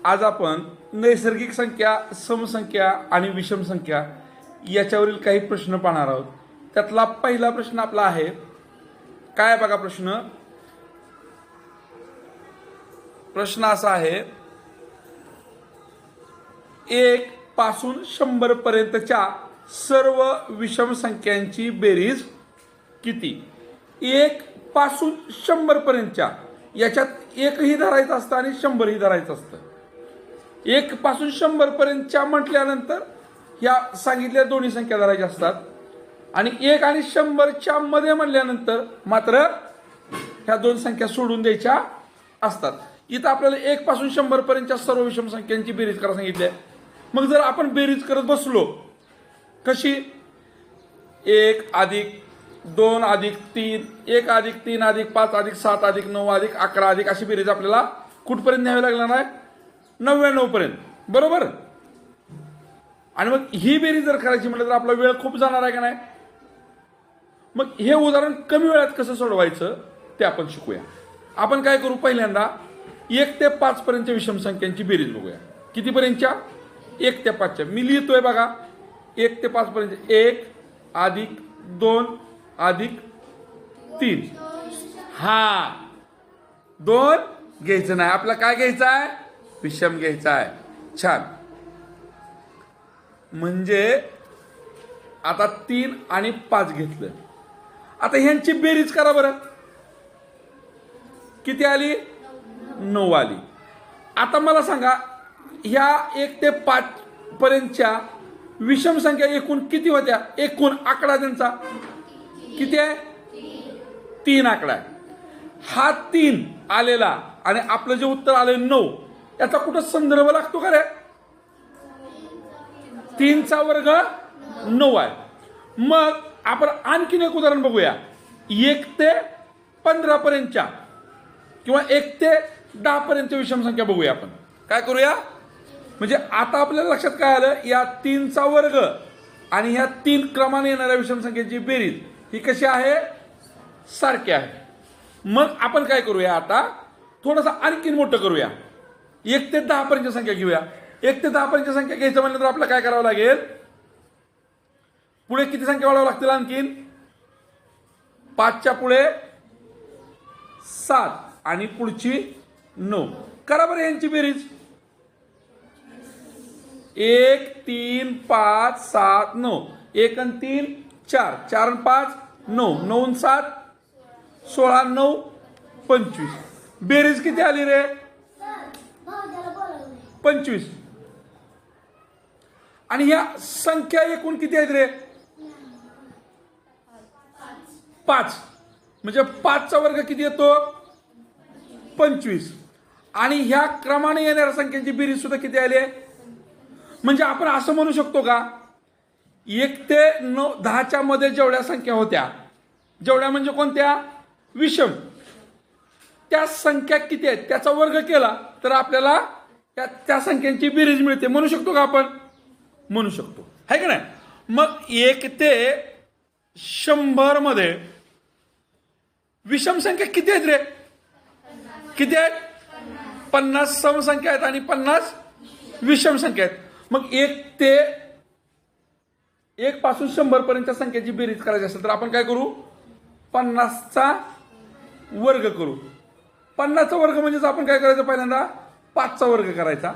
आज आपण नैसर्गिक संख्या, समसंख्या आणि विषम संख्या याच्यावरील काही प्रश्न पाहणार आहोत. त्यातला पहिला प्रश्न आपला आहे, काय बघा प्रश्न असा आहे, 1 पासून 100 पर्यंतच्या सर्व विषम संख्यांची बेरीज किती? 1 पासून 100 पर्यंतच्या, याच्यात 1 ही धरायचं असतं आणि 100 ही धरायचं असतं. 1 पासून 100 पर्यंतच्या म्हटल्यानंतर ह्या सांगितलेल्या दोन्ही संख्या धरायच्या असतात आणि 1 आणि 100च्या मध्ये म्हटल्यानंतर मात्र ह्या दोन संख्या सोडून द्यायच्या असतात. इथं आपल्याला 1 पासून 100 पर्यंतच्या सर्व विषम संख्यांची बेरीज करायला सांगितली आहे. मग जर आपण बेरीज करत बसलो, कशी? 1 अधिक 2 अधिक 3, 1 अधिक 3 अधिक 5 अधिक 7 अधिक 9 अधिक 11 अधिक अशी बेरीज आपल्याला कुठपर्यंत न्यावी लागणार आहे? 99 पर्यंत, बरोबर. आणि मग ही बेरीज जर करायची म्हटलं तर आपला वेळ खूप जाणार आहे का नाही? मग हे उदाहरण कमी वेळात कसं सोडवायचं ते आपण शिकूया. आपण काय करू, पहिल्यांदा 1 ते 5 पर्यंतच्या विषम संख्यांची बेरीज बघूया. कितीपर्यंतच्या? 1 ते 5च्या. मी लिहितोय बघा, 1 ते 5 पर्यंत. 1 अधिक 2 अधिक 3. हा 2 घ्यायचं नाही, आपला काय घ्यायचं आहे? विषम घ्यायचा आहे. छान. म्हणजे आता 3 आणि 5 घेतलं. आता ह्यांची बेरीज करा बरं. किती आली? 9 आली. आता मला सांगा, ह्या 1 ते 5 पर्यंतच्या विषम संख्या एकूण किती होत्या? एकूण आकडा त्यांचा किती आहे? 3 आकडा आहे. हा 3 आलेला आणि आपलं जे उत्तर आले 9, याचा कुठं संदर्भ लागतो का रे? 3चा वर्ग 9 आहे. मग आपण आणखीन एक उदाहरण बघूया. 1 ते 15 पर्यंतच्या किंवा 1 ते 10 पर्यंतच्या विषम संख्या बघूया. आपण काय करूया, म्हणजे आता आपल्याला लक्षात काय आलं, या 3चा वर्ग आणि ह्या 3 क्रमाने येणाऱ्या विषम संख्येची बेरीज ही कशी आहे? सारखी आहे. मग आपण काय करूया, आता थोडंसं आणखीन मोठं करूया. 1 ते 10 पर्यंतच्या संख्या घेऊया. 1 ते 10 पर्यंतच्या संख्या घ्यायचं म्हणलं तर आपल्याला काय करावं लागेल? पुढे किती संख्या वाढवावं लागतील? आणखीन 5च्या पुढे 7 आणि पुढची 9. करा बरं यांची बेरीज. 1 3 5 7 9. 1 आणि 3 4, 4 आणि 5 9, 9 आणि 7 16, 9 25. बेरीज किती आली रे? 25. आणि ह्या संख्या एकूण किती आहेत रे? 5. म्हणजे 5चा वर्ग किती येतो? 25. आणि ह्या क्रमाने येणाऱ्या संख्यांची बेरीज सुद्धा किती आली आहे? म्हणजे आपण असं म्हणू शकतो का, 1 ते 10च्या मध्ये जेवढ्या संख्या होत्या, जेवढ्या म्हणजे कोणत्या? विषम, त्या संख्या किती आहेत त्याचा वर्ग केला तर आपल्याला त्या संख्यांची बेरीज मिळते. म्हणू शकतो का आपण? म्हणू शकतो, है का नाही? मग 1 ते 100 मध्ये विषम संख्या किती आहेत रे? किती आहेत? 50 समसंख्या आहेत आणि 50 विषम संख्या आहेत. मग 1 पासून 100 पर्यंतच्या संख्येची बेरीज करायची असेल तर आपण काय करू? 50चा वर्ग करू. 50चा वर्ग म्हणजेच आपण काय करायचं? पहिल्यांदा 5चा वर्ग करायचा.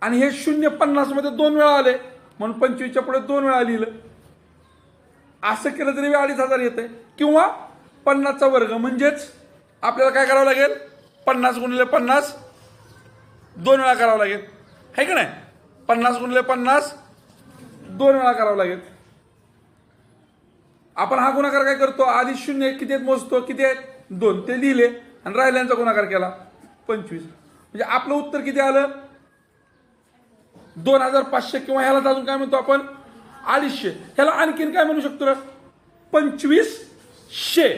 आणि हे 0 50 मध्ये 2 वेळा आले म्हणून 25च्या पुढे 2 वेळा लिहिलं. असं केलं तरी 2500 येते. किंवा 50चा वर्ग म्हणजेच आपल्याला काय करावं लागेल? 50 गुणिले 50 2 वेळा करावं लागेल, है का नाही? 50 गुणिले 50 2 वेळा करावं लागेल. आपण हा गुणाकार काय करतो? आधी 0 किती आहेत मोजतो, किती आहेत? 2, ते लिहिले आणि राहिल्यांचा गुणाकार केला 25. म्हणजे आपलं उत्तर किती आलं? 2500. किंवा ह्याला अजून काय म्हणतो आपण? 250. ह्याला आणखीन काय म्हणू शकतो? 2500.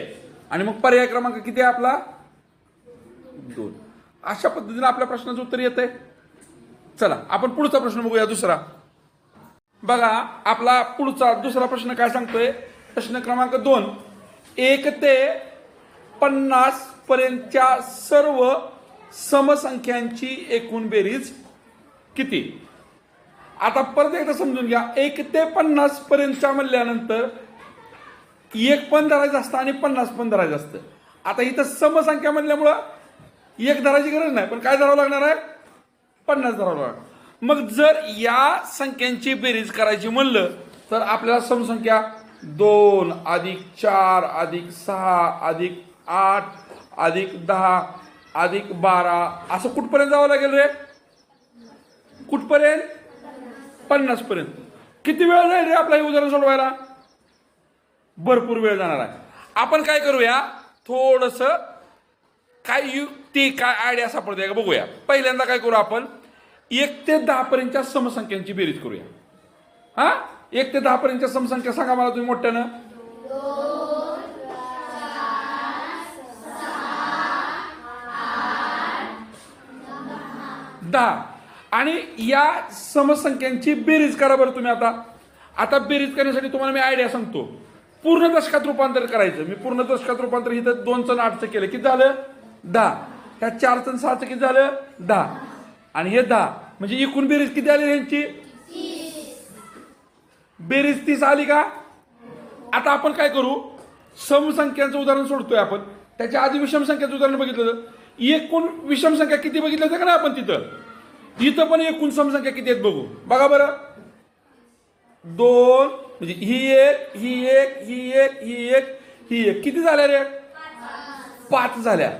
आणि मग पर्याय क्रमांक किती आहे आपला? 2. अशा पद्धतीने आपल्या प्रश्नाचं उत्तर येतंय. चला आपण पुढचा प्रश्न बघूया, दुसरा. बघा आपला पुढचा दुसरा प्रश्न काय सांगतोय? प्रश्न क्रमांक 2. 1 ते 50 पर्यंतच्या सर्व समसंख्यांची एकूण बेरीज किती? आता परत एकदा समजून घ्या, 1 ते 50 पर्यंतच्या म्हणल्यानंतर 1 पण धरायचं असतं आणि 50 पण धरायचं असतं. आता इथं समसंख्या म्हणल्यामुळं 1 धरायची गरज नाही, पण काय धरावं लागणार आहे? 50 धरावं लागणार. मग जर या संख्यांची बेरीज करायची म्हणलं तर आपल्याला समसंख्या 2 अधिक 4 अधिक 6 अधिक 8 अधिक 10 अधिक 12 असं कुठपर्यंत जावं लागेल रे? कुठपर्यंत? 50 पर्यंत. किती वेळ जाईल रे आपला हे उदाहरण सोडवायला? भरपूर वेळ जाणार आहे. आपण काय करूया, थोडस काय युक्ती काय आयडिया सापडते का बघूया. पहिल्यांदा काय करू आपण, 1 ते 10 पर्यंतच्या समसंख्यांची बेरीज करूया. हा, 1 ते 10 पर्यंतच्या समसंख्या सांगा मला तुम्ही मोठ्यानं. 10. आणि या समसंख्यांची बेरीज करा बरं तुम्ही. आता बेरीज करण्यासाठी तुम्हाला मी आयडिया सांगतो. पूर्ण दशकात रूपांतर करायचं. मी पूर्ण दशकात रूपांतर इथं 2 चं 8चं केलं, किती झालं? 10. ह्या 4 चं 6चं किती झालं? 10. आणि हे 10 म्हणजे एकूण बेरीज किती आली यांची? बेरीज 30 आली का? आता आपण काय करू, समसंख्यांचं उदाहरण सोडतोय आपण. त्याच्या आधी विषम संख्याचं उदाहरण बघितलं तर एकूण विषम संख्या किती बघितलं होतं का ना आपण तिथं. इथं पण एकूण समसंख्या किती आहेत बघू. बघा बरं, 2 म्हणजे ही एक, ही एक, ही एक, ही एक, ही एक, किती झाल्या रे? 5 झाल्या.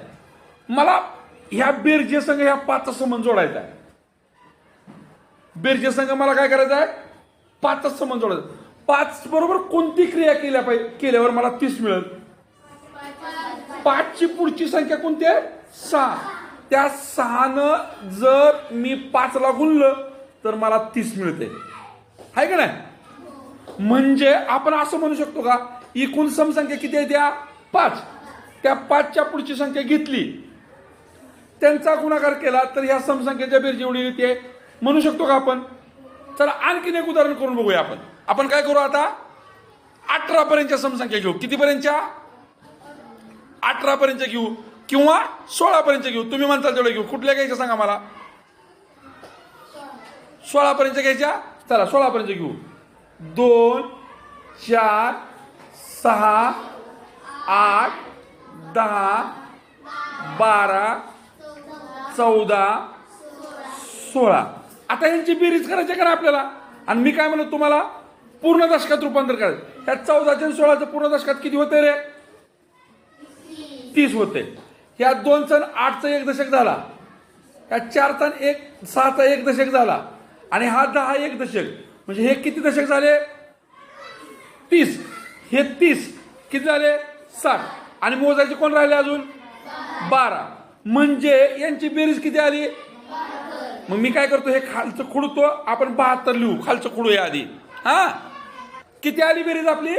मला ह्या बेरजे संघ ह्या 5चा संबंध जोडायचा आहे. बेरजे संघ मला काय करायचं आहे? 5चा संबंध जोडायचा. 5 बरोबर कोणती क्रिया केल्यावर मला 30 मिळेल? 5ची पुढची संख्या कोणती आहे? 6. त्या 6नं जर मी 5ला गुणलं तर मला 30 मिळते, आहे का नाही? म्हणजे आपण असं म्हणू शकतो का, एकूण समसंख्या किती आहे? त्या 5. त्या 5च्या पुढची संख्या घेतली, त्यांचा गुणाकार केला तर ह्या समसंख्येच्या बेरजी एवढी येते म्हणू शकतो का आपण? चला आणखीन एक उदाहरण करून बघूया आपण. आपण काय करू आता, 18 पर्यंतच्या समसंख्या घेऊ. किती पर्यंतच्या? 18 पर्यंत घेऊ किंवा 16 पर्यंत घेऊ. तुम्ही म्हणताल तेवढं घेऊ. कुठल्या घ्यायच्या सांगा मला? 16 पर्यंत घ्यायच्या. चला 16 पर्यंत घेऊ. 2 4 6 8 10 12 14 16. आता यांची बेरीज करायची का ना आपल्याला. आणि मी काय म्हणतो तुम्हाला, पूर्ण दशकात रूपांतर करायचं. ह्या 14 आणि 16चं पूर्ण दशकात किती होते रे? 30 होते. ह्या 2 चा 8चा 1 दशक झाला. ह्या 4 चा 6चा 1 दशक झाला. आणि हा 10 1 दशक. म्हणजे हे किती दशक झाले? 30. हे 30 किती झाले? 60. आणि मोजायचे कोण राहिले अजून? 12. म्हणजे यांची बेरीज किती आली? मग मी काय करतो, हे खालचं खुडतो. आपण 72 लिहू. खालचं खुडूया आधी. हा, किती आली बेरीज आपली?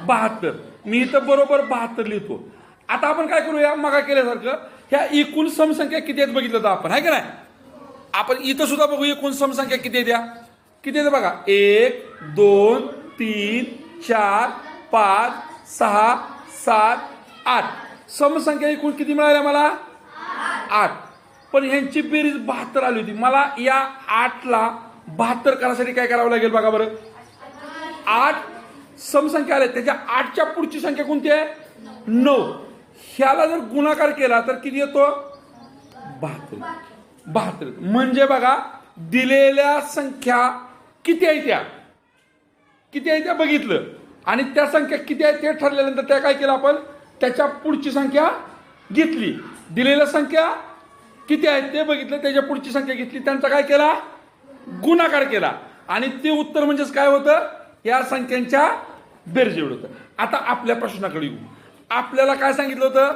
72. मी इथं बरोबर 72 लिहितो. आता आपण काय करूया, मगा केल्यासारखं ह्या एकूण समसंख्या किती आहेत बघितलं तर आपण, आहे का नाही? आपण इथं सुद्धा बघू एकूण समसंख्या किती आहेत. किती आहेत बघा, 1 2 3 4 5 6 7 8. समसंख्या एकूण किती मिळाल्या मला? 8. पण ह्यांची बेरीज 72 आली होती. मला या 8ला 72 करायसाठी काय करावं लागेल बघा बरं. 8 समसंख्या आल्या, त्याच्या 8च्या पुढची संख्या कोणती आहे? 9. ह्याला जर गुणाकार केला तर किती येतो? 72. म्हणजे बघा, दिलेल्या संख्या किती आहे त्या, किती आहे त्या बघितलं. आणि त्या संख्या किती आहेत ते ठरल्यानंतर त्या काय केलं आपण, त्याच्या पुढची संख्या घेतली. दिलेल्या संख्या किती आहेत ते बघितलं, त्याच्या पुढची संख्या घेतली, त्यांचा काय केला? गुणाकार केला. आणि ते उत्तर म्हणजेच काय होतं? या संख्यांच्या बेरजे होतं. आता आपल्या प्रश्नाकडे येऊ. आपल्याला काय सांगितलं होतं,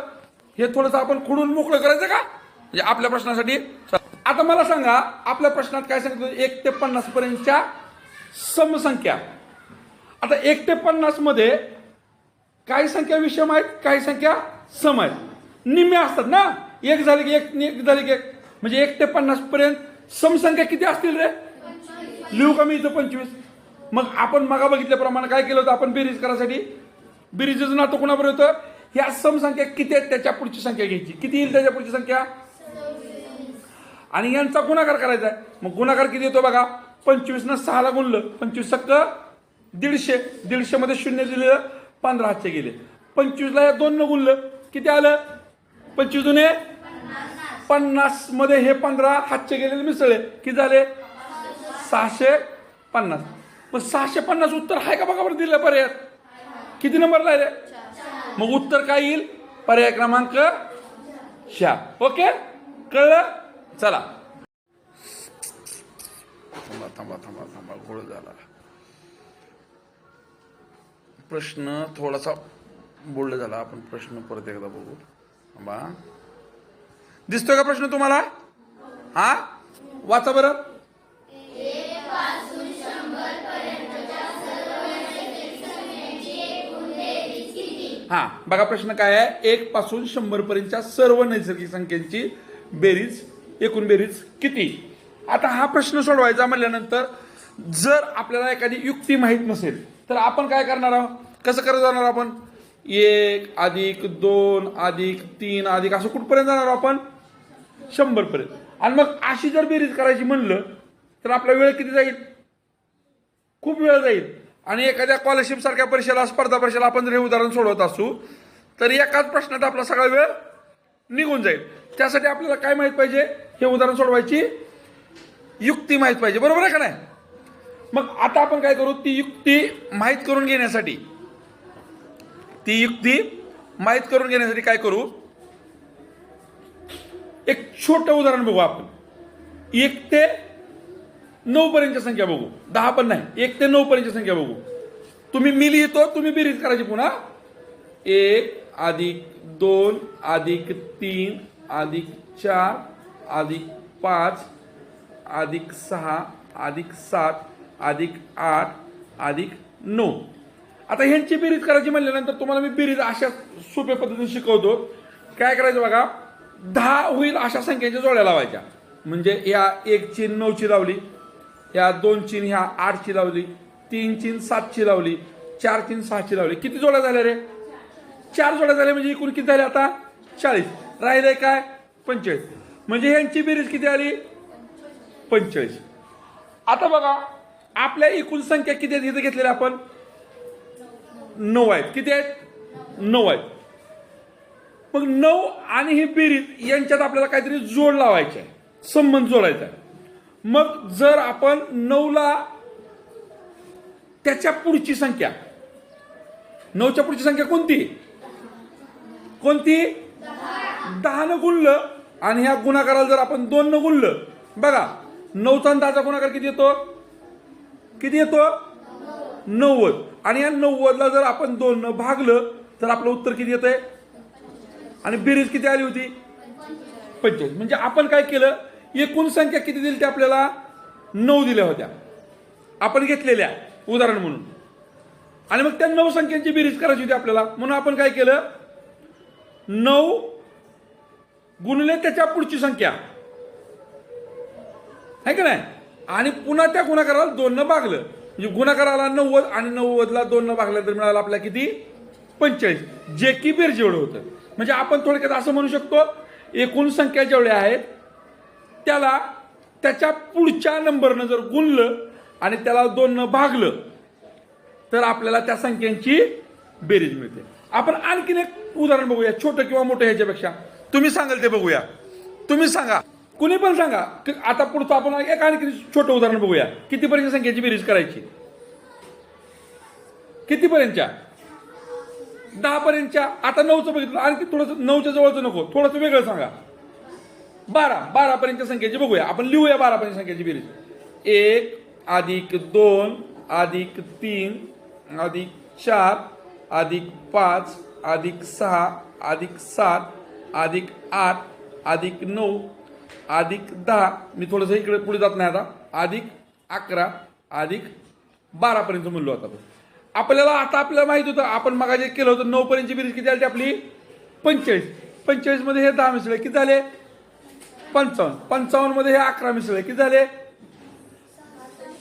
हे थोडंसं आपण खुडून मोकळं करायचं का, म्हणजे आपल्या प्रश्नासाठी. आता मला सांगा, आपल्या प्रश्नात काय सांगितलं? 1 ते 50 पर्यंतच्या समसंख्या. आता 1 ते 50 मध्ये काही संख्या विषम आहेत, काही संख्या सम आहेत. निम्मे असतात ना, 1 झाले की 1, 1 झाले की 1. म्हणजे 1 ते 50 पर्यंत समसंख्या किती असतील रे? लिहू का मी इथं 25. मग आपण मगा बघितल्याप्रमाणे काय केलं होतं आपण बेरीज करायसाठी? बेरीजचं नातं कोणाबरोबर होतं? ह्या समसंख्या किती आहेत त्याच्या पुढची संख्या घ्यायची. किती येईल त्याच्या पुढची संख्या? आणि यांचा गुणाकार करायचा आहे. मग गुणाकार किती येतो बघा, 25 6 ला गुणलं, 25 सक्क 150, 150 मध्ये शून्य दिलेलं, 15 हातचे गेले. 25 ला 2 न गुणलं किती आलं, 25 दुने 50 मध्ये हे 15 हातचे गेलेले मिसळले, किती झाले 650. मग 650 उत्तर आहे का बघा बरं दिलं पर्यायात, किती नंबर राहिले. मग उत्तर काय येईल, पर्याय क्रमांक 4. ओके, कळलं. चला थांबा थांबा थांबा थांबा, गोळ झाला प्रश्न, थोडासा बोल्ड झाला. आपण प्रश्न परत एकदा बघू. थांबा, दिसतोय का प्रश्न तुम्हाला. हा वाचा बरं. हा बघा प्रश्न काय आहे, 1 पासून 100 पर्यंतच्या सर्व नैसर्गिक संख्यांची बेरीज, एकूण बेरीज किती. आता हा प्रश्न सोडवायचा म्हटल्यानंतर जर आपल्याला एखादी युक्ती माहीत नसेल तर आपण काय करणार आहोत, कसं करत जाणार आपण, 1 अधिक 2 अधिक 3 अधिक असं कुठपर्यंत जाणार आपण, 100 पर्यंत. आणि मग अशी जर बेरीज करायची म्हणलं तर आपला वेळ किती जाईल, खूप वेळ जाईल. आणि एखाद्या स्कॉलरशिप सारख्या परीक्षेला, स्पर्धा परीक्षेला आपण जर हे उदाहरण सोडवत असू तर एकाच प्रश्नात आपला सगळा वेळ निघून जाईल. त्यासाठी आपल्याला काय माहित पाहिजे, हे उदाहरण सोडवायची युक्ती माहित पाहिजे, बरोबर आहे का नाही. मग आता आपण काय करू, ती युक्ती माहित करून घेण्यासाठी काय करू, एक छोटं उदाहरण बघू आपण. 1 ते 9 पर्यंतच्या संख्या बघू, 10 पण नाही, 1 ते 9 पर्यंतच्या संख्या बघू. तुम्ही मी लिहितो, तुम्ही बेरीज करायची पुन्हा. 1 अधिक 2 अधिक 3 अधिक 4 अधिक 5 अधिक 6 अधिक 7 अधिक 8 अधिक 9. आता ह्यांची बेरीज करायची म्हणल्यानंतर तुम्हाला मी बेरीज अशा सोप्या पद्धतीने शिकवतो. काय करायचं बघा, 10 होईल अशा संख्यांच्या जोड्या लावायच्या. म्हणजे या 1 ची 9 ची लावली, या 2 ची ह्या 8 ची लावली, 3 ची 7 ची लावली, 4 ची 6 ची लावली. किती जोड्या झाल्या रे, 4 जोड्या झाल्या. म्हणजे एकूण किती झाले आता 40. राहिले काय 45. म्हणजे ह्यांची बेरीज किती आली 45. आता बघा आपल्या एकूण संख्या किती आहेत इथे घेतलेल्या आपण, 9 आहेत. किती आहेत, 9 आहेत. मग 9 आणि ही बेरीज यांच्यात आपल्याला काहीतरी जोड लावायचा आहे, संबंध जोडायचा आहे. मग जर आपण 9 ला त्याच्या पुढची संख्या, 9च्या पुढची संख्या कोणती, 10 न गुणलं आणि ह्या गुणाकाराला जर आपण 2 न गुणलं, बघा 9चा आणि 10चा गुणाकार किती येतो, 90. आणि या 90 ला जर आपण 2 न भागलं तर आपलं उत्तर किती येतंय, आणि बेरीज किती आली होती 45. म्हणजे आपण काय केलं, एकूण संख्या किती दिली ते आपल्याला 9 दिल्या होत्या आपण घेतलेल्या उदाहरण म्हणून, आणि मग त्या 9 संख्यांची बेरीज करायची होती आपल्याला. म्हणून आपण काय केलं, 9 गुणले त्याच्या पुढची संख्या आहे का नाही, आणि पुन्हा त्या गुणाकाराला 2 न भागलं. म्हणजे गुणाकाराला 90 आणि 90 ला 2 न भागलं तर मिळालं आपल्याला किती 45, जे की बेरजेवढं होतं. म्हणजे आपण थोडक्यात असं म्हणू शकतो, एकूण संख्या जेवढ्या आहेत त्याला त्याच्या पुढच्या नंबरनं जर गुणलं आणि त्याला 2 न भागलं तर आपल्याला त्या संख्यांची बेरीज मिळते. आपण आणखीन एक उदाहरण बघूया, छोटं किंवा मोठं ह्याच्यापेक्षा. तुम्ही सांगाल ते बघूया, तुम्ही सांगा, कुणी पण सांगा. आता पुढचं आपण एक आणखी छोटं उदाहरण बघूया. कितीपर्यंत संख्येची बेरीज करायची, कितीपर्यंतच्या, 10 पर्यंतच्या. आता 9चं बघितलं, आणखी थोडंसं 9च्या जवळचं नको, थोडंसं वेगळं सांगा. 12 पर्यंतच्या संख्येची बघूया आपण, लिहूया 12 पर्यंत संख्येची बेरीज. 1 अधिक 2 अधिक 3 अधिक 4 अधिक 5 अधिक 6 अधिक 7 अधिक 8 अधिक 9 अधिक 10. मी थोडंसं इकडे पुढे जात नाही आता. अधिक 11 अधिक 12 पर्यंत म्हणलो होता. आपल्याला आता आपल्याला माहित होतं, आपण मग जे केलं होतं 9 पर्यंतची बेरीज किती आली आपली 45. 45 मध्ये हे 10 मिसळले, किती झाले 55. 55 मध्ये हे 11 मिसळले, किती झाले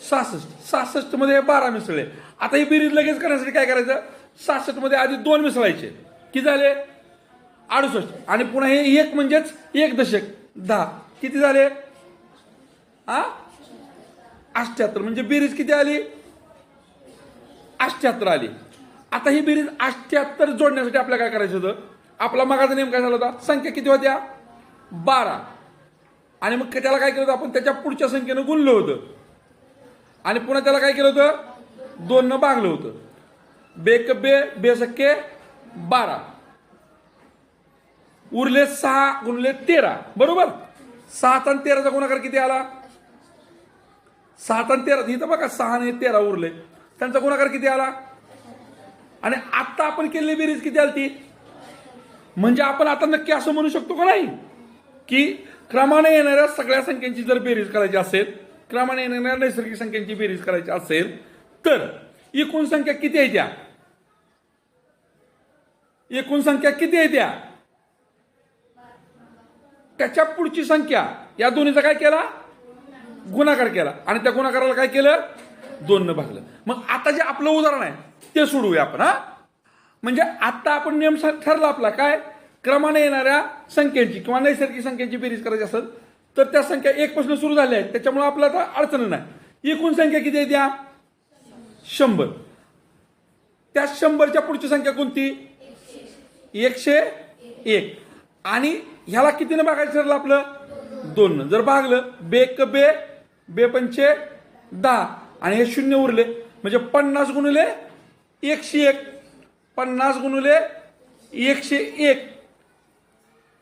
66. 66 मध्ये हे 12 मिसळले. आता ही बेरीज लगेच करण्यासाठी काय करायचं, 66 मध्ये आधी 2 मिसळायचे, किती झाले 68. आणि पुन्हा हे 1 म्हणजेच 1 दशक 10, किती झाले हा 78 म्हणजे बेरीज किती आली 78 आली. आता ही बेरीज 78 जोडण्यासाठी आपल्याला काय करायचं होतं आपला मगाचा नियम काय झाला होता संख्या किती होत्या 12 आणि मग त्याला काय केलं होतं आपण त्याच्या पुढच्या संख्येनं गुणलं होतं आणि पुन्हा त्याला काय केलं होतं 2 न भागलं होतं बेक बे बेसक्के 12 उरले 6 गुणले 13 बरोबर 7 आणि 13चा गुणाकार किती आला 7 आणि 13 इथं बघा 6 आणि 13 उरले त्यांचा गुणाकार किती आला आणि आता आपण केलेली बेरीज किती आली ती म्हणजे आपण आता नक्की असं म्हणू शकतो का नाही की क्रमाने येणाऱ्या सगळ्या संख्यांची जर बेरीज करायची असेल क्रमाने येणाऱ्या नैसर्गिक संख्यांची बेरीज करायची असेल तर एकूण संख्या किती आहे त्या एकूण संख्या किती आहे त्याच्या पुढची संख्या या दोन्हीचा काय केला गुणाकार केला आणि त्या गुणाकाराला काय केलं 2 न भागलं. मग आता जे आपलं उदाहरण आहे ते सोडवूया आपण हा म्हणजे आता आपण नियम ठरला आपला काय क्रमाने येणाऱ्या संख्यांची किंवा नैसर्गिक संख्यांची बेरीज करायची असेल तर त्या संख्या 1 पासून सुरू झाल्या आहेत त्याच्यामुळे आपल्याला आता अडचण नाही. एकूण संख्या किती आहे त्या 100 त्या 100च्या पुढची संख्या कोणती 101 आणि ह्याला कितीने भागायचं ठरलं आपलं 2 न जर भागलं बेक बे बे पंचे 10 आणि हे 0 उरले म्हणजे 50 गुणिले 101 50 गुणिले 101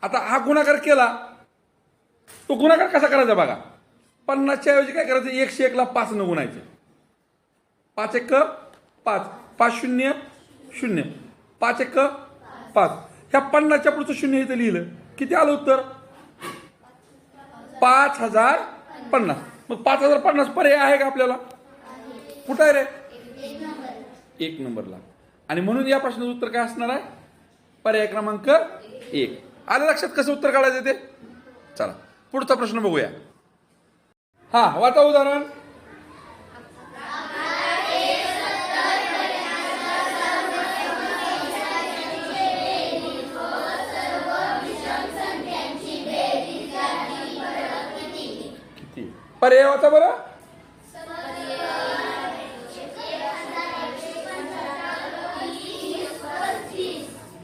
आता हा गुणाकार केला तो गुणाकार कसा करायचा बघा 50च्या ऐवजी काय करायचं 101 ला 5 न गुणायचं 5 1 5 5 0 0 5 1 5 ह्या 50च्या पुढचं 0 इथं लिहिलं किती आलं उत्तर 5050 मग 5050 पर्याय आहे का आपल्याला कुठं आहे रे 1 नंबरला आणि म्हणून या प्रश्नाचं उत्तर काय असणार आहे पर्याय क्रमांक 1 आलं लक्षात कसं उत्तर काढायचं ते चला पुढचा प्रश्न बघूया हा वाचा उदाहरण किती पर्याय वाचा बरं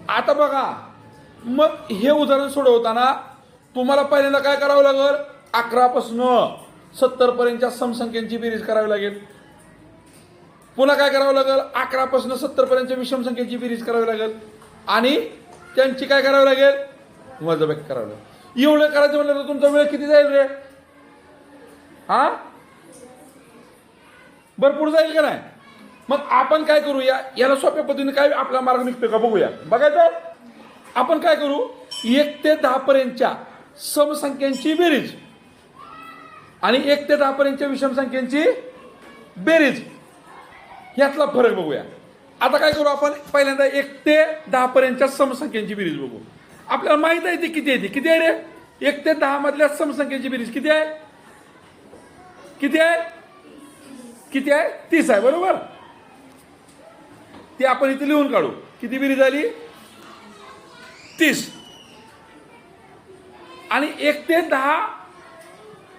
आता बघा मग हे उदाहरण सोडवताना तुम्हाला पहिल्यांदा काय करावं लागेल 11 पासून 70 पर्यंतच्या समसंख्यांची बेरीज करावी लागेल पुन्हा काय करावं लागेल 11 पासून 70 पर्यंतच्या विषम संख्येची बेरीज करावी लागेल आणि त्यांची काय करावी लागेल वजाबाकी करावी लागेल एवढं करायचं म्हटलं तर तुमचा वेळ किती जाईल रे हा भरपूर जाईल का नाही मग आपण काय करूया याला सोप्या पद्धतीने काय आपला मार्ग निघतोय का बघूया बघायचं आपण काय करू 1 ते 10 पर्यंतच्या समसंख्यांची बेरीज आणि 1 ते 10 पर्यंतच्या विषम संख्यांची बेरीज यातला फरक बघूया. आता काय करू आपण पहिल्यांदा 1 ते 10 पर्यंतच्या समसंख्यांची बेरीज बघू. आपल्याला माहित आहे ती किती आहे किती आहे रे 1 ते 10 मधल्या समसंख्यांची बेरीज किती आहे किती आहे किती आहे 30 आहे बरोबर. ते आपण इथे लिहून काढू किती बेरीज झाली 30 आणि 1 ते 10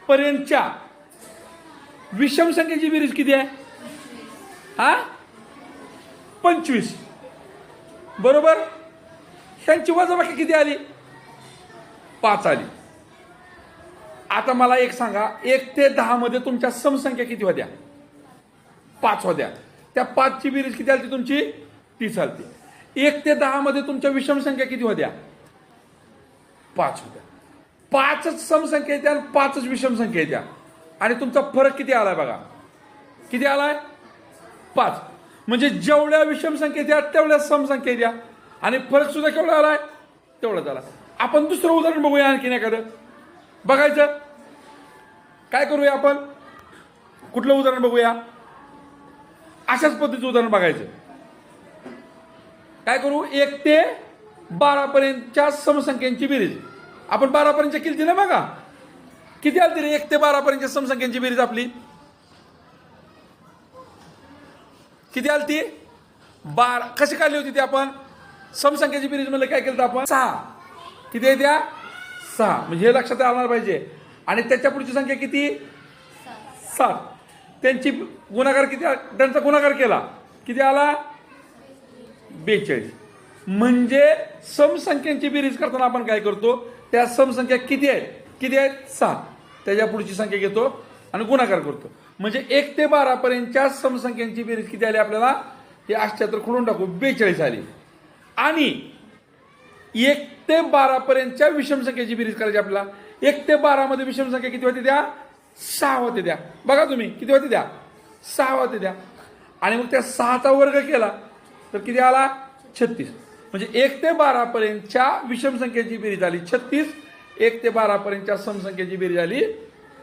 पर्यंतच्या विषम संख्येची बेरीज किती आहे हा 25 बरोबर. ह्यांची वजाबाकी किती आली 5 आली. आता मला एक सांगा 1 ते 10 मध्ये तुमच्या समसंख्या किती होत्या 5 होत्या. त्या 5 ची बेरीज किती आली तुमची 30 आली. 1 ते 10 मध्ये तुमच्या विषम संख्या किती होत्या 5 होत्या. 5च समसंख्या येत्या आणि 5च विषम संख्या येत्या आणि तुमचा फरक किती आलाय बघा किती आलाय 5. म्हणजे जेवढ्या विषम संख्या येत्या तेवढ्या समसंख्या येत्या आणि फरक सुद्धा केवढा आलाय तेवढाच आला. आपण दुसरं उदाहरण बघूया आणखीन एखादं बघायचं. काय करूया आपण कुठलं उदाहरण बघूया अशाच पद्धतीचं उदाहरण बघायचं. काय करू 1 ते 12 पर्यंतच्या समसंख्यांची बेरीज आपण 12 पर्यंत केली ना बघा किती आली रे 1 ते 12 पर्यंतच्या समसंख्यांची बेरीज आपली किती आली ती 12. कशी काढली होती ती आपण समसंख्याची बेरीज मध्ये काय केलं आपण 6 किती आहे त्या 6 म्हणजे हे लक्षात आलं पाहिजे. आणि त्याच्या पुढची संख्या किती 7. त्यांची गुणाकार किती, त्यांचा गुणाकार केला किती आला 42. म्हणजे समसंख्यांची बेरीज करताना आपण काय करतो, त्या समसंख्या किती आहेत 6, त्याच्या पुढची संख्या घेतो आणि गुणाकार करतो. म्हणजे 1 ते 12 पर्यंतच्या समसंख्यांची बेरीज किती आली आपल्याला, हे 78 खोडून टाकू 42 आली. आणि 1 ते 12 पर्यंतच्या विषम संख्येची बेरीज करायची आपल्याला. 1 ते 12 मध्ये विषम संख्या किती होती द्या, 6 होते द्या. बघा तुम्ही किती होते द्या, 6 होते द्या. आणि मग त्या 6चा वर्ग केला तर किती आला 36. म्हणजे 1 ते 12 पर्यंतच्या विषम संख्येची बेरीज आली 36. 1 ते 12 पर्यंतच्या समसंख्येची बेरीज आली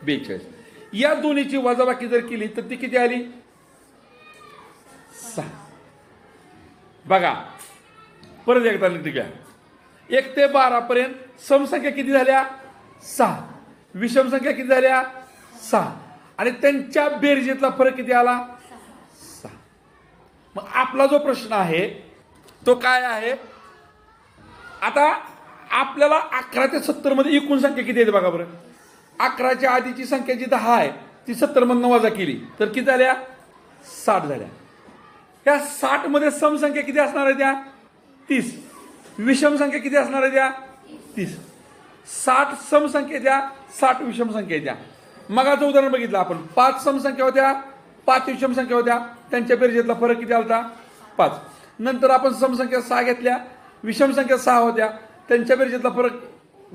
42. या दोन्हीची वजाबाकी जर केली तर ती किती आली 6. बघा परत एकदा नीट घ्या. 1 ते 12 पर्यंत समसंख्या किती झाल्या 6, विषम संख्या किती झाल्या 6, आणि त्यांच्या बेरजेतला फरक किती आला 6. मग आपला जो प्रश्न आहे तो काय आहे, आता आपल्याला 11 ते 70 मध्ये एकूण संख्या किती येते बघा बरं. 11च्या आधीची संख्या जी 10 आहे ती 70 मधून वजा केली तर किती झाल्या 60 झाल्या. त्या 60 मध्ये समसंख्या किती असणार आहे त्या 30, विषम संख्या किती असणार आहे त्या 30. 60 समसंख्या द्या, 60 विषम संख्या द्या. मगाचं उदाहरण बघितलं आपण, 5 समसंख्या होत्या, 5 विषम संख्या होत्या, त्यांच्या बेरजेतला फरक किती आलता 5. नंतर आपण समसंख्या 6 घेतल्या, विषम संख्या 6 होत्या, त्यांच्या बेरजेतला फरक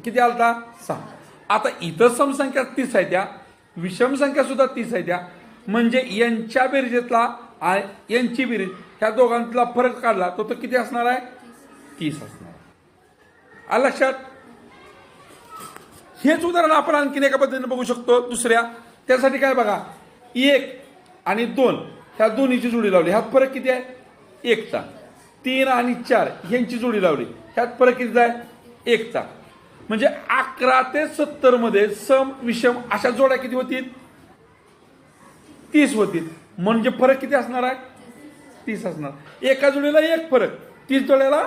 किती आलता 6. आता इथं समसंख्या 30 आहे त्या, विषम संख्या सुद्धा 30 आहे त्या. म्हणजे यांच्या बेरजेतला यांची बेरीज ह्या दोघांतला फरक काढला तो किती असणार आहे 30 असणार. आलं लक्षात. हेच उदाहरण आपण आणखीन एका पद्धतीने बघू शकतो दुसऱ्या. त्यासाठी काय बघा, 1 आणि 2 ह्या दोन्हीची जोडी लावली, ह्यात फरक किती आहे 1चा. 3 आणि 4 ह्यांची जोडी लावली, ह्यात फरक किती आहे 1चा. म्हणजे 11 ते 70 मध्ये सम विषम अशा जोड्या किती होतील 30 होतील. म्हणजे फरक किती असणार आहे 30 असणार. एका जोडीला 1 फरक, 30 जोड्याला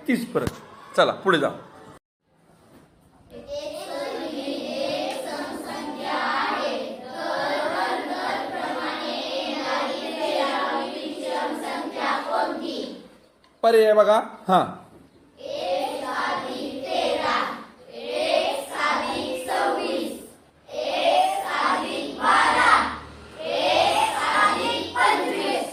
30 फरक. चला पुढे जा. पर्याय बघा. हा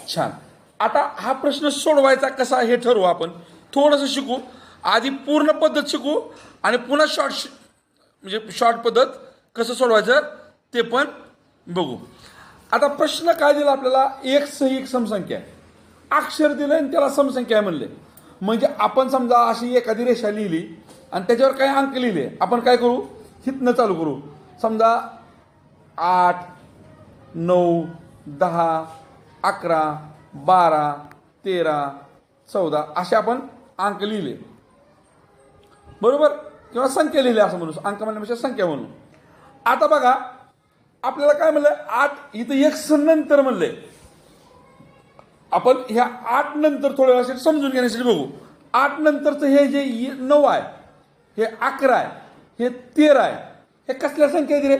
छान. आता हा प्रश्न सोडवायचा कसा हे ठरवू आपण. थोडंसं शिकू आधी, पूर्ण पद्धत शिकू आणि पुन्हा शॉर्ट पद्धत कसं सोडवायचं ते पण बघू. आता प्रश्न काय दिला आपल्याला, एक सही एक समसंख्या, अक्षर दिलं आणि त्याला समसंख्या म्हणले. म्हणजे आपण समजा अशी एखादी रेषा लिहिली आणि त्याच्यावर काही अंक लिहिले, आपण काय करू हितनं चालू करू. समजा 8, 9, 10, 11, 12, 13, 14 असे आपण अंक लिहिले बरोबर, किंवा संख्या लिहिल्या असं म्हणू, अंक म्हणण्यापेक्षा संख्या म्हणू. आता बघा आपल्याला काय म्हणलं 8, इथं एक नंतर म्हणलंय. आपण ह्या 8 नंतर थोड्या वेळासाठी समजून घेण्यासाठी बघू. 8 नंतरचं हे जे 9 आहे, हे 11 आहे, हे 13 आहे, हे कसल्या संख्या आहेत रे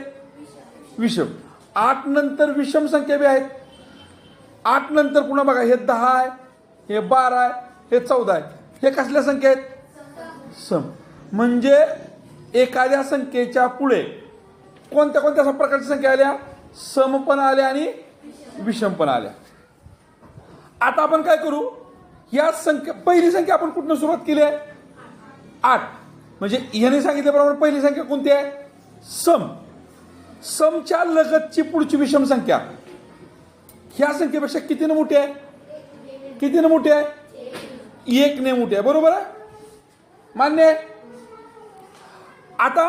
विषम. 8 नंतर विषम संख्या बी आहेत. 8 नंतर पुन्हा बघा हे 10 आहे, हे 12 आहे, हे 14 आहे, हे कसल्या संख्या आहेत सम. म्हणजे एखाद्या संख्येच्या पुढे कोणत्या कोणत्या प्रकारच्या संख्या आल्या, सम पण आल्या आणि विषम पण आल्या. आता आपण काय करू, या संख्या पहिली संख्या आपण कुठून सुरुवात केली आहे 8. म्हणजे ह्याने सांगितल्याप्रमाणे पहिली संख्या कोणती आहे सम. समच्या लगतची पुढची विषम संख्या ह्या संख्येपेक्षा कितीने मोठी आहे, कितीने मोठी आहे 1 ने मोठी आहे. बरोबर आहे, मान्य आहे. आता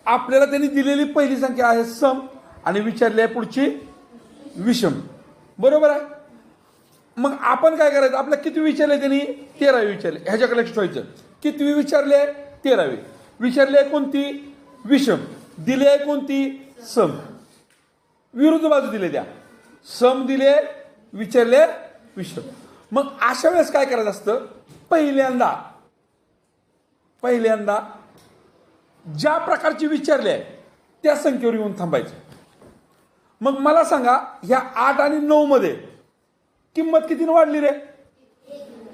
आपल्याला त्यांनी दिलेली पहिली संख्या आहे सम आणि विचारली आहे पुढची विषम. बरोबर आहे. मग आपण काय करायचं, आपल्याला किती विचारले त्यांनी 13वी विचारले. ह्याच्याकडे लक्ष ठेवायचं. कितवी विचारले 13वी. विचारले कोणती विषम, दिले आहे कोणती सम. विरुद्ध बाजू दिले त्या, सम दिले विचारले विषम. मग अशा वेळेस काय करायचं असतं, पहिल्यांदा ज्या प्रकारची विचारले आहे त्या संख्येवर येऊन थांबायचं. मग मला सांगा ह्या 8 आणि 9 मध्ये किंमत कितीनं वाढली रे?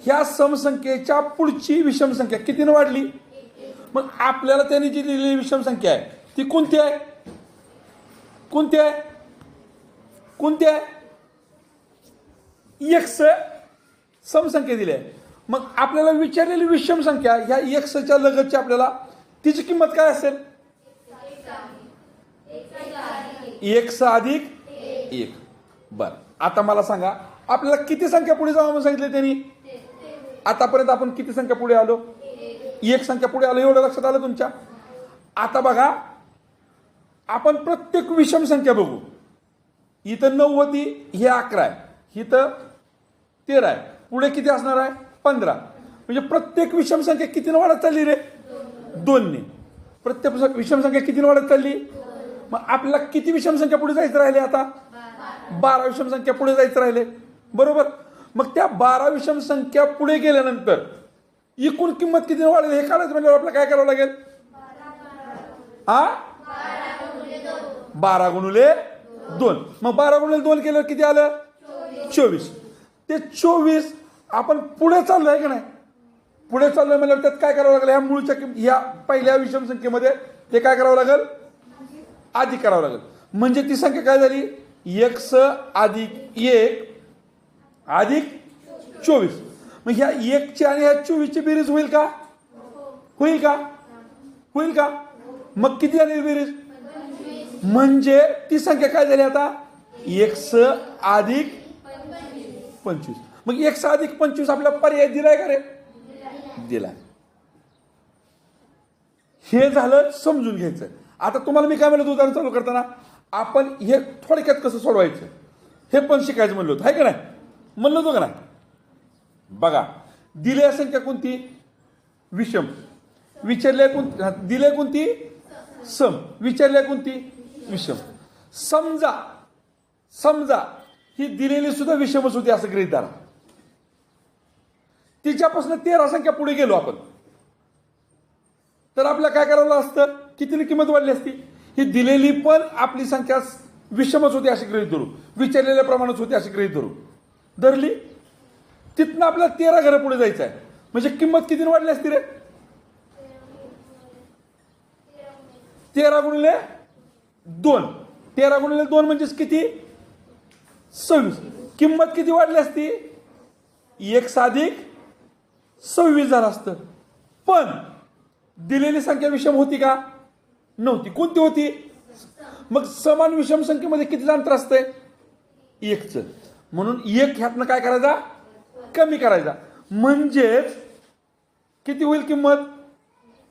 ह्या समसंख्येच्या पुढची विषम संख्या कितीनं वाढली? मग आपल्याला त्यांनी जी दिलेली विषम संख्या आहे ती कोणती आहे? कोणती आहे? कोणती आहे? एक्स समसंख्या दिली आहे. मग आपल्याला विचारलेली विषम संख्या ह्या एक्सच्या लगतची आपल्याला तिची किंमत काय असेल? एक्स अधिक 1. बरं, आता मला सांगा आपल्याला किती संख्या पुढे जावं म्हणून सांगितले त्यांनी? आतापर्यंत आपण किती संख्या पुढे आलो? 1 संख्या पुढे आलो. एवढं लक्षात आलं तुमच्या? आता बघा आपण प्रत्येक विषम संख्या बघू. इथं 9 होती, हे 11 आहे, इथं 13 आहे, पुढे किती असणार आहे? 15. म्हणजे प्रत्येक विषम संख्या कितीनं वाढत चालली रे? 2ने. प्रत्येक विषम संख्या कितीनं वाढत चालली? मग आपल्याला किती विषम संख्या पुढे जायचं राहिले? आता 12 विषम संख्या पुढे जायचं राहिले, बरोबर. मग त्या 12 विषम संख्या पुढे गेल्यानंतर एकूण किंमत किती वाढेल हे काढायचं म्हणजे आपल्याला काय करावं लागेल? 12 गुणिले 2. मग 12 गुणिले 2 केल्यावर किती आलं? 24. ते 24 आपण पुढे चाललोय का नाही? पुढे चाललोय म्हणजे त्यात काय करावं लागेल? ह्या मूळच्या ह्या पहिल्या विषम संख्येमध्ये ते काय करावं लागेल? अधिक करावं लागेल. म्हणजे ती संख्या काय झाली? x अधिक 1 अधिक 24. मग ह्या 1ची आणि ह्या 24ची बेरीज होईल का? होईल का? होईल का? मग किती आली बेरीज? म्हणजे ती संख्या काय झाली आता? x अधिक 25. मग x अधिक 25 आपल्याला पर्याय दिलाय का रे? दिलाय. हे झालं समजून घ्यायचं. आता तुम्हाला मी काय म्हणलं उदाहरण चालू करताना आपण हे थोडक्यात कसं सोडवायचं हे पण शिकायचं म्हणलं होतं, आहे का नाही? म्हणलं होतं का नाही? बघा दिलेली संख्या कोणती? विषम. विचारले कोणती? दिले कोणती? सम. विचारले कोणती? विषम. समजा ही दिलेली सुद्धा विषमच होती असं गृहीत धरा. तिच्यापासून 13 संख्या पुढे गेलो आपण तर आपल्याला काय करावं असतं? कितीने किंमत वाढली असती? ही दिलेली पण आपली संख्या विषमच होती अशी गृहीत धरू, विचारलेल्या प्रमाणात होती अशी गृहीत धरली. तिथनं आपल्याला 13 घरं पुढे जायचं आहे म्हणजे किंमत कितीने वाढली असती रे? 13 गुणिले 2. 13 गुणिले 2 म्हणजेच किती? 26. किंमत किती वाढली असती? 1 अधिक 26 झालं असतं. पण दिलेली संख्या विषम होती का? नव्हती. कोणती होती? मग समान विषम संख्येमध्ये किती अंतर असतंय? 1च. म्हणून 1 ह्यातनं काय करायचा? कमी करायचा. म्हणजेच किती होईल किंमत?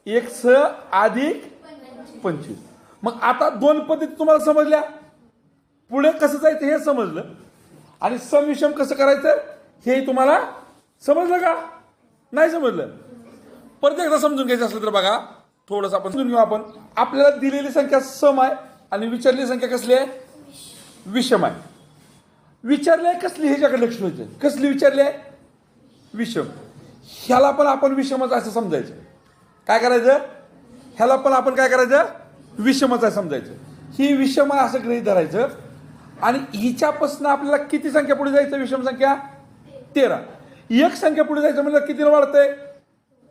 1 अधिक 25. मग आता 2 पद्धती तुम्हाला समजल्या. पुढे कसं जायचं हे समजलं आणि समविषम कसं करायचं हे तुम्हाला समजलं का? नाही समजलं? परत एकदा समजून घ्यायचं असलं तर बघा थोडंसं आपण समजून घेऊ. आपण आपल्याला दिलेली संख्या सम आहे आणि विचारलेली संख्या कसली आहे? विषम आहे. विचारली आहे कसली ह्याच्याकडे लक्ष द्यायचं. कसली विचारली आहे? विषम. ह्याला पण आपण विषमच असं समजायचं. काय करायचं? ह्याला पण आपण काय करायचं? विषमच आहे समजायचं. ही विषम आहे असं गृहीत धरायचं आणि हिच्यापासून आपल्याला किती संख्या पुढे जायचं? विषम संख्या 13. 1 संख्या पुढे जायचं म्हणलं कितीनं वाढतंय?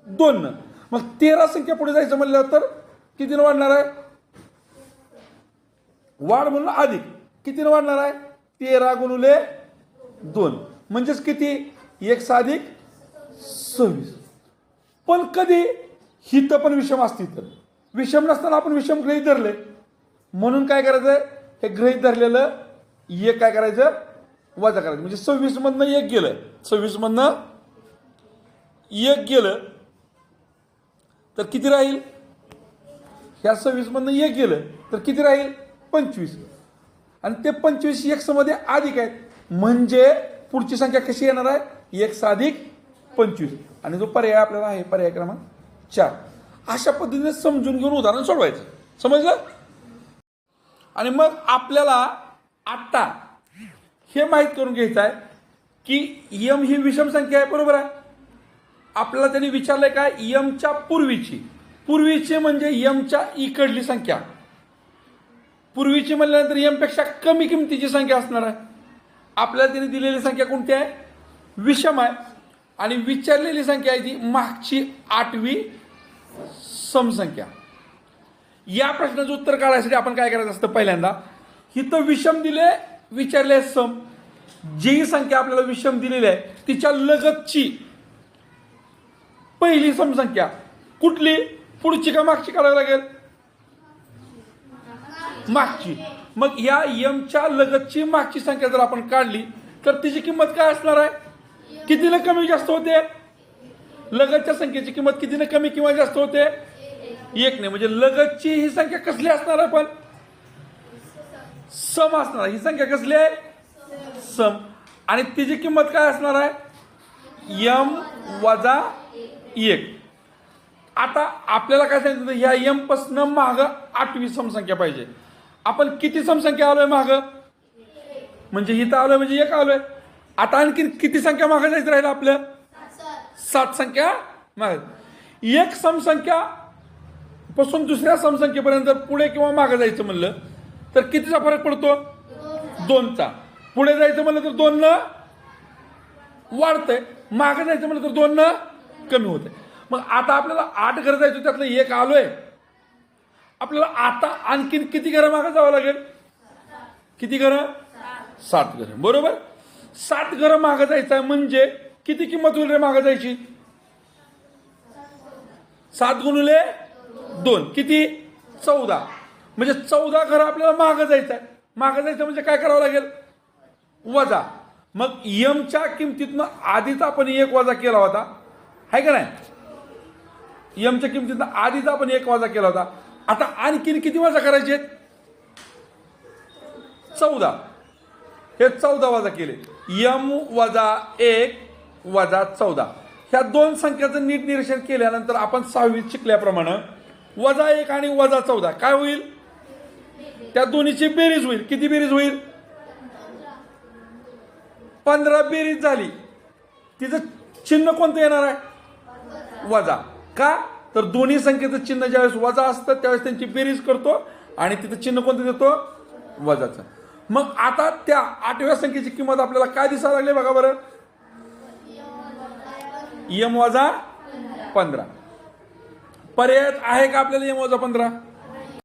2. मग 13 संख्या पुढे जायचं म्हणलं तर कितीनं वाढणार आहे? वाढ म्हणून अधिक कितीनं वाढणार आहे? 13 गुणिले 2 म्हणजेच किती? 1 अधिक 26. पण कधी हित पण विषम असती तर विषम नसताना आपण विषम गृहीत धरले म्हणून काय करायचं? हे गृहीत धरलेलं 1 काय करायचं? वजा करायचं. म्हणजे 26 मधनं 1 गेलं. 26 मधनं 1 गेलं तर किती राहील? ह्या 26 मधनं 1 गेलं तर किती राहील? 25. आणि ते 25 x मध्ये अधिक आहेत म्हणजे पुढची संख्या कशी येणार आहे? 1 अधिक 25. आणि जो पर्याय आपल्याला आहे पर्याय क्रमांक 4. अशा पद्धतीने समजून घेऊन उदाहरण सोडवायचं. समजलं? आणि मग आपल्याला आता हे माहीत करून घ्यायचं आहे की m ही विषम संख्या आहे, बरोबर आहे. आपल्याला त्यांनी विचारलंय काय? m च्या पूर्वीची म्हणजे m च्या इकडली संख्या पूर्वीची म्हणल्यानंतर एम पेक्षा कमी किमतीची संख्या असणार आहे. आपल्याला तिने दिलेली संख्या कोणती आहे? विषम आहे. आणि विचारलेली संख्या आहे ती मागची 8वी समसंख्या. या प्रश्नाचं उत्तर काढण्यासाठी आपण काय करायचं असतं? पहिल्यांदा इथं विषम दिले, विचारले सम. जी संख्या आपल्याला विषम दिलेली आहे तिच्या लगतची पहिली समसंख्या कुठली? पुढची का मागची काढावी लागेल? मागची. मग या यमच्या लगतची मागची संख्या जर आपण काढली तर तिची किंमत काय असणार आहे? कितीने कमी जास्त होते? लगतच्या संख्येची किंमत कितीने कमी किंवा जास्त होते? 1ने. म्हणजे लगतची ही संख्या कसली असणार आहे? पण सम असणार. ही संख्या कसली आहे? सम. आणि तिची किंमत काय असणार आहे? यम वजा 1. आता आपल्याला काय सांगितलं? ह्या यम पासून माग 8वी समसंख्या पाहिजे. आपण किती समसंख्या आलोय माग? म्हणजे इथं आलोय म्हणजे 1 आलोय. आता आणखी किती संख्या मागे जायचं राहिलं आपलं? 7 संख्या मागे. एक समसंख्या पासून दुसऱ्या समसंख्येपर्यंत जर पुढे किंवा मागे जायचं म्हणलं तर कितीचा फरक पडतो? 2चा. पुढे जायचं म्हणलं तर 2 वाढतंय, मागे जायचं म्हणलं तर 2 कमी होतंय. मग आता आपल्याला 8 घरं जायचं, त्यातलं 1 आलोय. आपल्याला आता आणखीन किती घरं मागे जावं लागेल? किती घरं? 7 घरं. बरोबर. 7 घरं मागे जायचं आहे म्हणजे किती किंमत होईल रे मागे जायची? 7 गुणिले 2 किती? 14. म्हणजे 14 घरं आपल्याला मागे जायचं आहे. मागे जायचं म्हणजे काय करावं लागेल? वजा. मग यमच्या किमतीतनं आधीच आपण 1 वजा केला होता, आहे का नाही? यमच्या किमतीतनं आधीच आपण 1 वजा केला होता. आता आणखीन किती वजा करायचे? 14. हे 14 वजा केले. यम वजा 1 वजा 14. ह्या दोन संख्याचं नीट निरीक्षण केल्यानंतर आपण 6वीत शिकल्याप्रमाणे वजा 1 आणि वजा 14 काय होईल? त्या दोन्हीची बेरीज होईल. किती बेरीज होईल? 15 बेरीज झाली. तिचं चिन्ह कोणतं येणार आहे? वजा. का? तर दोन्ही संख्येचं चिन्ह ज्यावेळेस वजा असतं त्यावेळेस त्यांची बेरीज करतो आणि तिथं चिन्ह कोणतं देतो? वजाचं. मग आता त्या 8व्या संख्येची किंमत आपल्याला काय दिसायला लागली बघा बरं? यम वजा 15. पर्याय आहे का आपल्याला यम वजा 15?